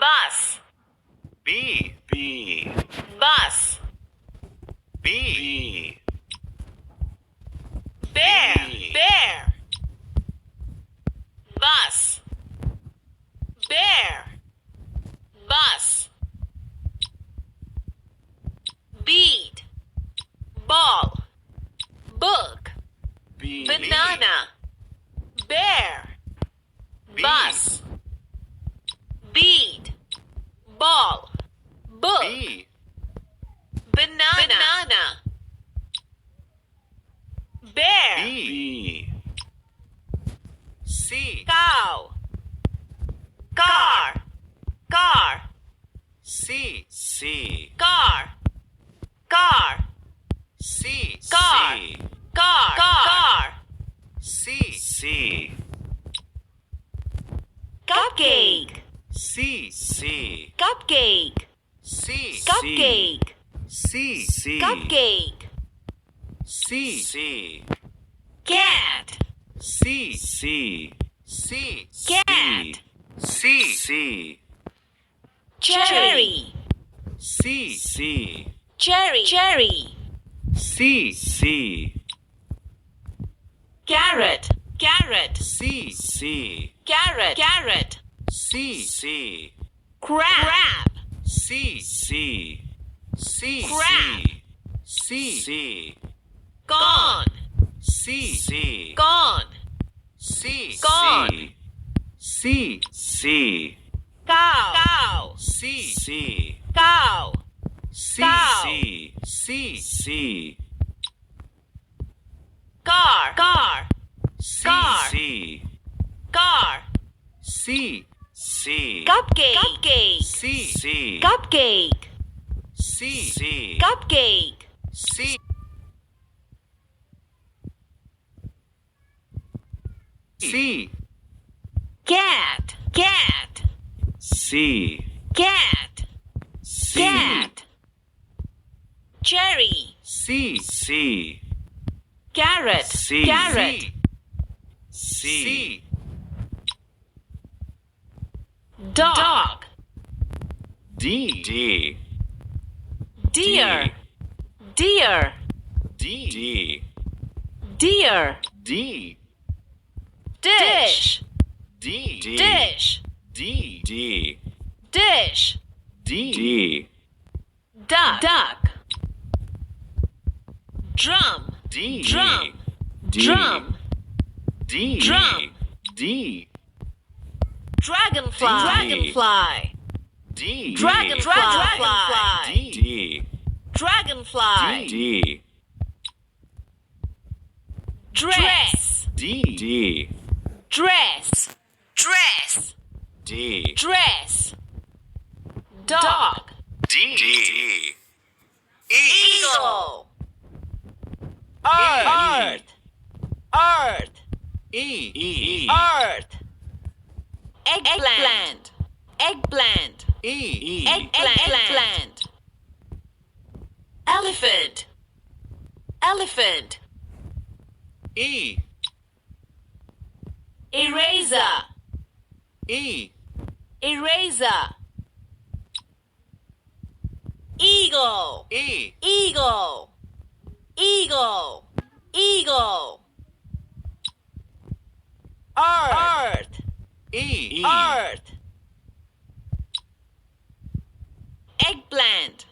bus, B. bus, B. bear, B. bear, bus, bear, bus, bead, ball, book, B. banana, bear, B. bus, bead, ball, book, B. banana, bear, B. C. cow, car, car, C. C. car, car, C. car, C. car, car, C. C. cupcake, C. C. cupcake, C. cupcake, C. C. cupcake, C. C. cat, C. C. C. cat, C. C. cherry, C. C. cherry, cherry, C. C. carrot, carrot, C. C. carrot, carrot, C. C. crab, C. C. C. Crab. C. C. gone, C. C. gone, C. Gone. C. C. cow, cow, C. C. cow, C. Cow. C. C. C. car, car, C. Car. C. car, C. C. cupcake, cupcake, C. C. cupcake, C. C. cupcake, C. C. cat, cat, C. cat, C. cat, cherry, C. C. carrot, C. carrot, C. dog, D. D. deer, deer, D. D. deer, D. dish, D. D. dish, D. D. dish, D. D. duck, duck, drum, D. drum, D. drum, D. Drum. D. dragonfly, D. dragonfly, D. dragonfly, dragonfly, D. dragonfly, D. dress, D. D. dress, dress, D. dress, dog, D. D. eagle, earth, earth, E. E. earth, eggplant, eggplant, E. eggplant, elephant, elephant, E. eraser, E. eraser, eagle, E. eagle, eagle, eagle, earth, E. earth, eggplant,